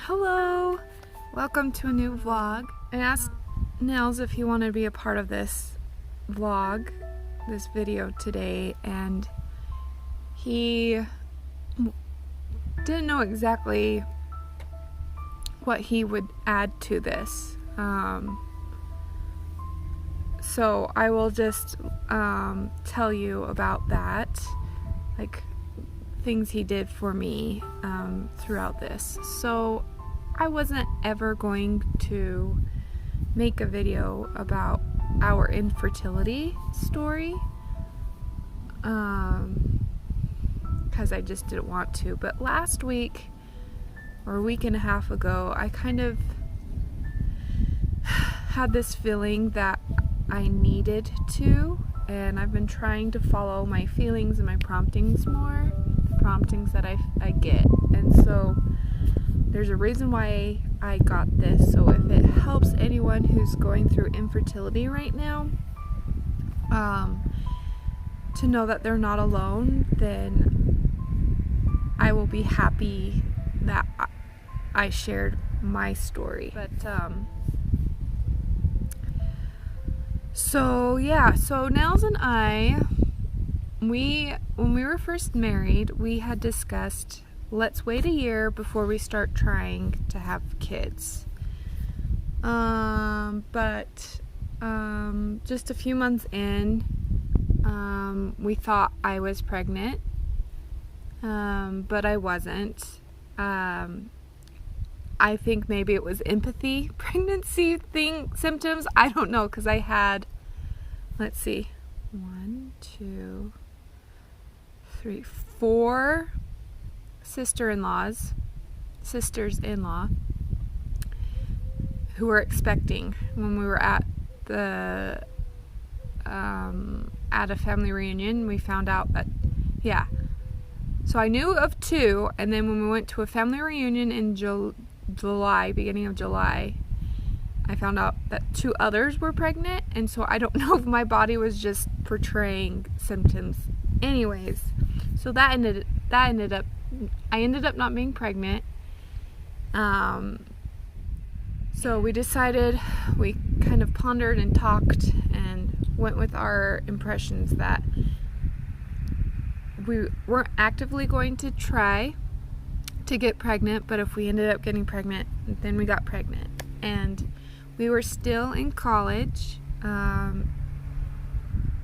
Hello! Welcome to a new vlog. I asked Nels if he wanted to be a part of this vlog, this video today, and he didn't know exactly what he would add to this. So I will just tell you about that, like things he did for me throughout this. So I wasn't ever going to make a video about our infertility story because I just didn't want to. But last week or a week and a half ago, I kind of had this feeling that I needed to, and I've been trying to follow my feelings and my promptings more, the promptings that I get. And so there's a reason why I got this. So if it helps anyone who's going through infertility right now to know that they're not alone, then I will be happy that I shared my story. But so Nels and I, when we were first married, we had discussed, let's wait a year before we start trying to have kids. But just a few months in, we thought I was pregnant, but I wasn't. I think maybe it was empathy pregnancy symptoms. I don't know, because I had, let's see, 1, 2, 3, 4 sisters-in-law who were expecting when we were at the at a family reunion. We found out that, yeah, so I knew of 2, and then when we went to a family reunion in July, beginning of July, I found out that 2 others were pregnant. And so I don't know if my body was just portraying symptoms. Anyways, so I ended up not being pregnant. So we decided, we kind of pondered and talked and went with our impressions that we weren't actively going to try to get pregnant, but if we ended up getting pregnant, then we got pregnant. And we were still in college.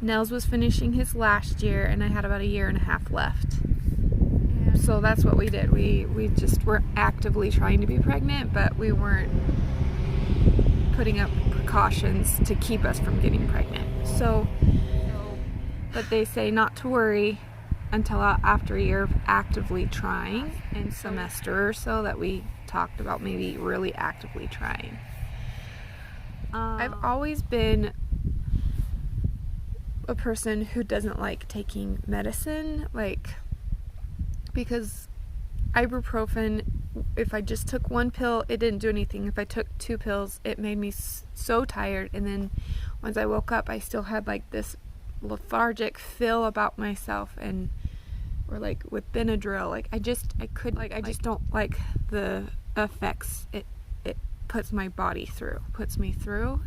Nels was finishing his last year, and I had about a year and a half left. And so that's what we did. We just were actively trying to be pregnant, but we weren't putting up precautions to keep us from getting pregnant. So, but they say not to worry until after a year of actively trying, and semester or so that we talked about maybe really actively trying. I've always been a person who doesn't like taking medicine, because ibuprofen, if I just took 1 pill, it didn't do anything. If I took 2 pills, it made me so tired, and then once I woke up, I still had like this lethargic feel about myself, and or like with Benadryl, I just don't like the effects it puts my body through, puts me through.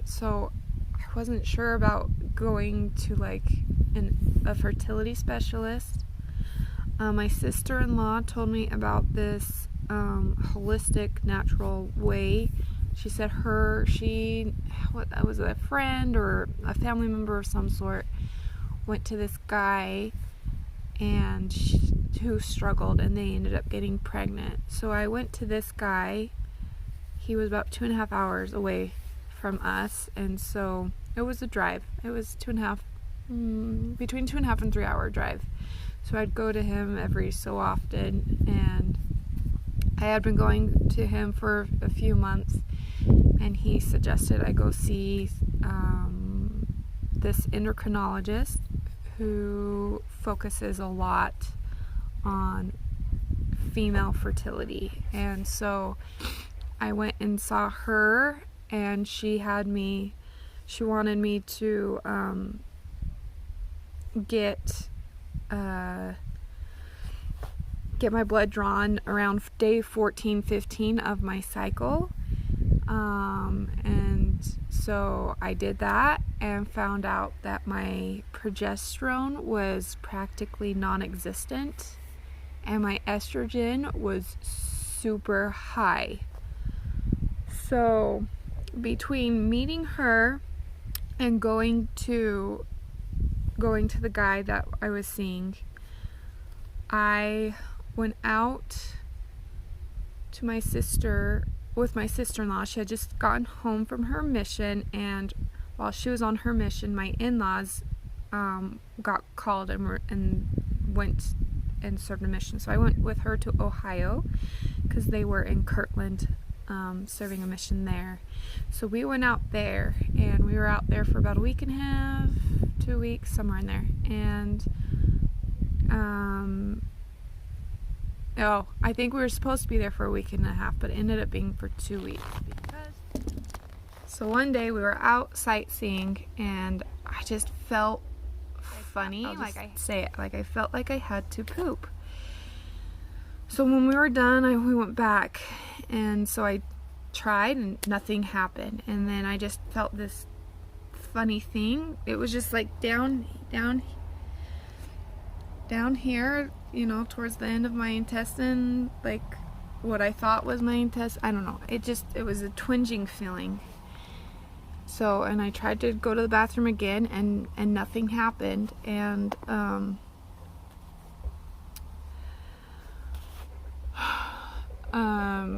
So I wasn't sure about going to a fertility specialist. My sister-in-law told me about this holistic, natural way. She said that was a friend or a family member of some sort, went to this guy and who struggled, and they ended up getting pregnant. So I went to this guy. He was about 2.5 hours away from us, and so it was a drive. It was between 2.5 and 3 hour drive. So I'd go to him every so often, and I had been going to him for a few months, and he suggested I go see this endocrinologist who focuses a lot on female fertility. And so I went and saw her, and she wanted me to get get my blood drawn around day 14, 15 of my cycle. And so I did that and found out that my progesterone was practically non-existent and my estrogen was super high. So between meeting her and going to the guy that I was seeing, I went out to my sister with my sister-in-law. She had just gotten home from her mission, and while she was on her mission, my in-laws got called and went and served a mission. So I went with her to Ohio because they were in Kirtland serving a mission there. So we went out there, and we were out there for about a week and a half, 2 weeks, somewhere in there. And I think we were supposed to be there for a week and a half, but it ended up being for 2 weeks. So one day we were out sightseeing, and I just felt funny. I felt like I had to poop. So when we were done, we went back, and so I tried, and nothing happened. And then I just felt this funny thing. It was just like down here, you know, towards the end of my intestine, like what I thought was my intestine. I don't know. It was a twinging feeling. So, and I tried to go to the bathroom again, and nothing happened. And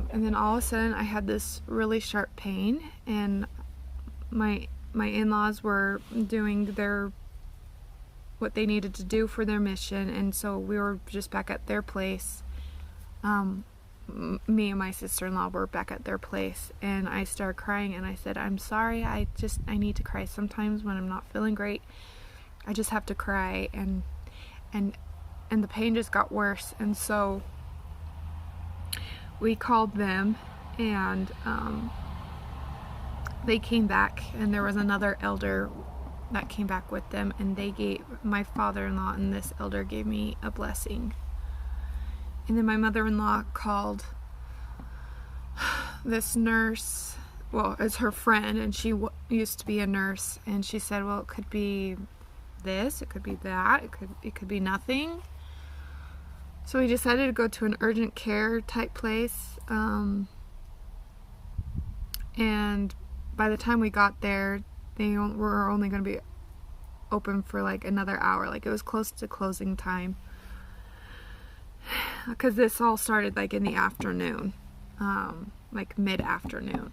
and then all of a sudden I had this really sharp pain, and my in-laws were doing what they needed to do for their mission, and so we were just back at their place. Me and my sister-in-law were back at their place, and I started crying, and I said, I'm sorry, I need to cry. Sometimes when I'm not feeling great, I just have to cry, and the pain just got worse. And so we called them, and they came back, and there was another elder that came back with them, and they gave my father-in-law and this elder gave me a blessing. And then my mother-in-law called this nurse, well, it's her friend, and she used to be a nurse, and she said, well, it could be this, it could be that, it could be nothing. So we decided to go to an urgent care type place, and by the time we got there, they were only going to be open for like another hour. Like, it was close to closing time, because this all started like in the afternoon, like mid-afternoon.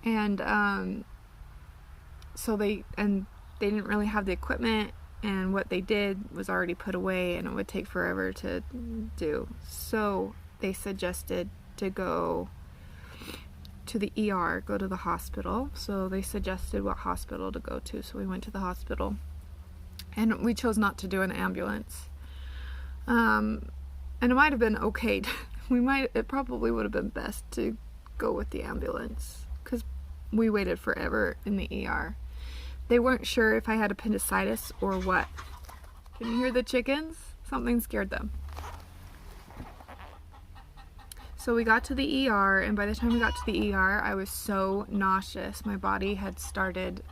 And so they didn't really have the equipment, and what they did was already put away, and it would take forever to do. So they suggested to go to the ER, go to the hospital. So they suggested what hospital to go to, so we went to the hospital, and we chose not to do an ambulance. And it might have been okay. It probably would have been best to go with the ambulance, because we waited forever in the ER. They weren't sure if I had appendicitis or what. Can you hear the chickens? Something scared them. So we got to the ER, and by the time we got to the ER, I was so nauseous. My body had started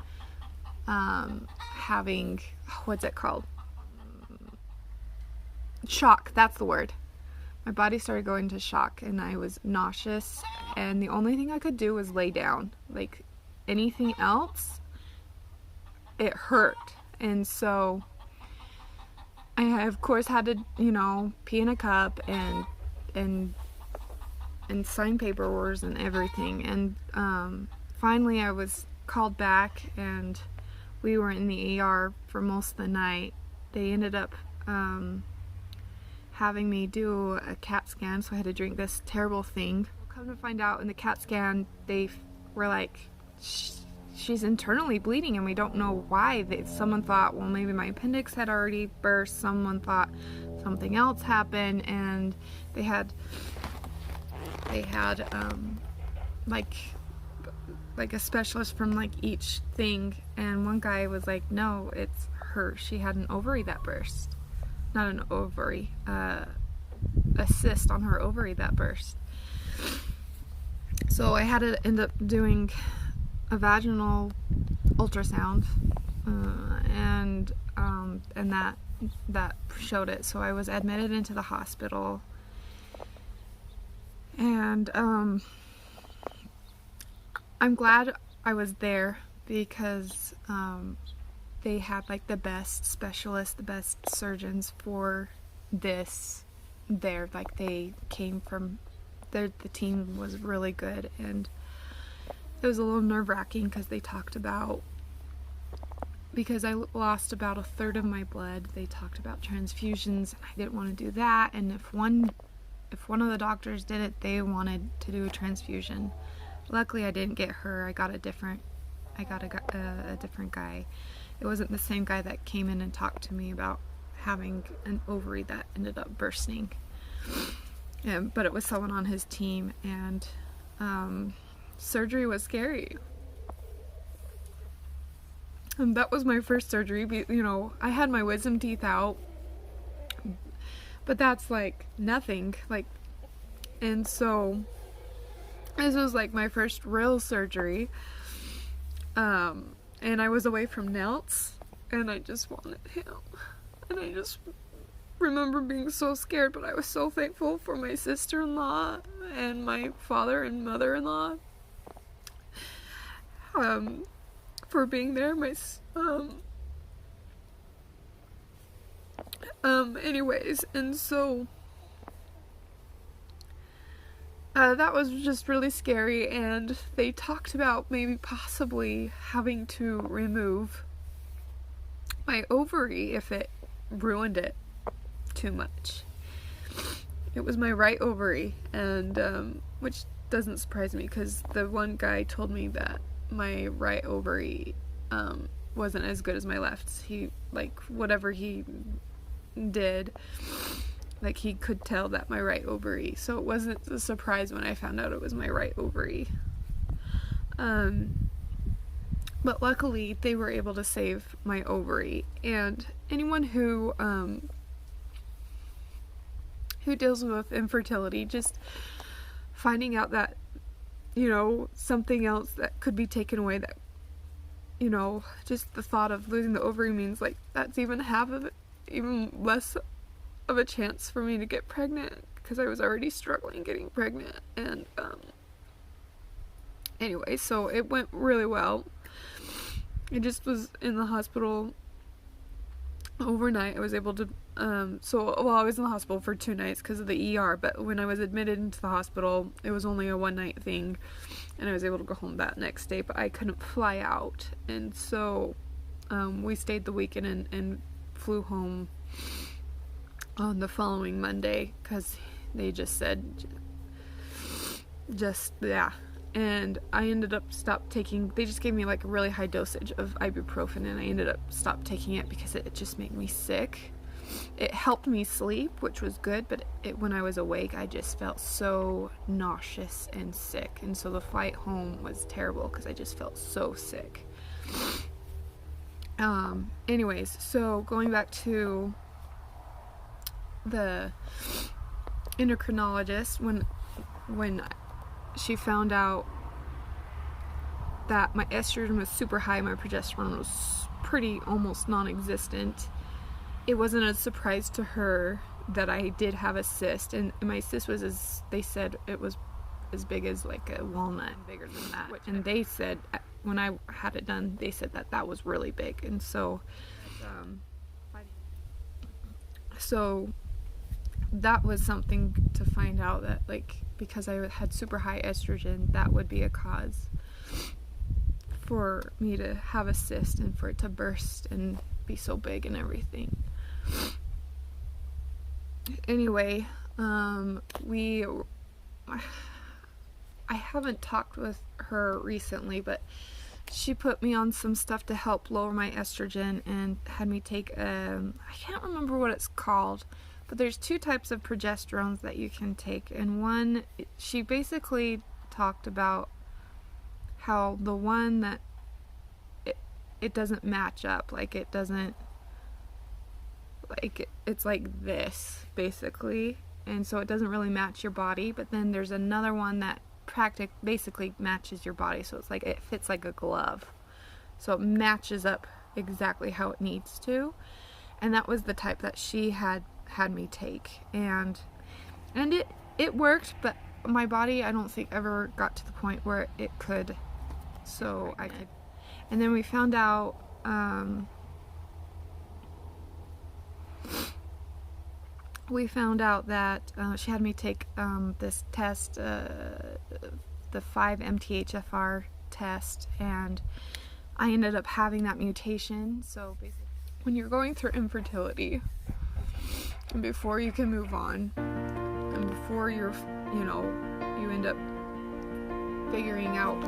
having, what's it called? Shock, that's the word. My body started going to shock, and I was nauseous, and the only thing I could do was lay down. Like, anything else, it hurt. And so I, of course, had to, pee in a cup and sign paperwork and everything. And finally I was called back, and we were in the ER for most of the night. They ended up having me do a CAT scan, so I had to drink this terrible thing. Come to find out, in the CAT scan, they were like, she's internally bleeding, and we don't know why. Someone thought, well, maybe my appendix had already burst. Someone thought something else happened, and they had like a specialist from like each thing, and one guy was like, no, it's her. She had an ovary that burst. Not an ovary, a cyst on her ovary that burst. So I had to end up doing a vaginal ultrasound, and that showed it. So I was admitted into the hospital, and I'm glad I was there because they had like the best specialists, the best surgeons for this there. Like they came from the team was really good, and it was a little nerve-wracking because they talked about, because I lost about a third of my blood, they talked about transfusions, and I didn't want to do that. And if one of the doctors did it, they wanted to do a transfusion. Luckily I didn't get her. I got a different guy. It wasn't the same guy that came in and talked to me about having an ovary that ended up bursting. But it was someone on his team, and surgery was scary. And that was my first surgery. You know, I had my wisdom teeth out, but that's like nothing. Like, and so this was like my first real surgery. And I was away from Nels, and I just wanted him. And I just remember being so scared, but I was so thankful for my sister-in-law and my father and mother-in-law for being there. Anyways, and so that was just really scary, and they talked about maybe possibly having to remove my ovary if it ruined it too much. It was my right ovary, and which doesn't surprise me because the one guy told me that my right ovary wasn't as good as my left. He, like, whatever he did, like, he could tell that my right ovary, so it wasn't a surprise when I found out it was my right ovary. But luckily they were able to save my ovary, and anyone who deals with infertility, just finding out that, you know, something else that could be taken away, that, you know, just the thought of losing the ovary means like that's even half of it, even less of a chance for me to get pregnant, because I was already struggling getting pregnant. And anyway, so it went really well. I just was in the hospital overnight. I was able to I was in the hospital for 2 nights because of the ER, but when I was admitted into the hospital, it was only a 1-night thing, and I was able to go home that next day, but I couldn't fly out. And so we stayed the weekend and flew home on the following Monday because they just said and I ended up they just gave me like a really high dosage of ibuprofen, and I ended up stopped taking it because it just made me sick. It helped me sleep, which was good, but when I was awake I just felt so nauseous and sick, and so the flight home was terrible because I just felt so sick. Anyways, so going back to the endocrinologist, when she found out that my estrogen was super high, my progesterone was pretty almost non-existent, it wasn't a surprise to her that I did have a cyst, and my cyst was, they said it was as big as like a walnut, bigger than that. And they said, when I had it done, they said that was really big. And so that was something to find out, that like, because I had super high estrogen, that would be a cause for me to have a cyst and for it to burst and be so big and everything. Anyway, I haven't talked with her recently, but she put me on some stuff to help lower my estrogen and had me take I can't remember what it's called, but there's 2 types of progesterones that you can take, and one, she basically talked about how the one that it doesn't match up, like it doesn't, like it's like this basically, and so it doesn't really match your body. But then there's another one that basically matches your body, so it's like it fits like a glove, so it matches up exactly how it needs to. And that was the type that she had me take, and it worked, but my body, I don't think, ever got to the point where it could, so I could. And then we found out that she had me take this test, the 5-MTHFR test, and I ended up having that mutation. So basically, when you're going through infertility, and before you can move on, and before you end up figuring out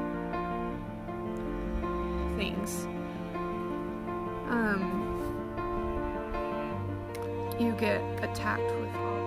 things, you get attacked with all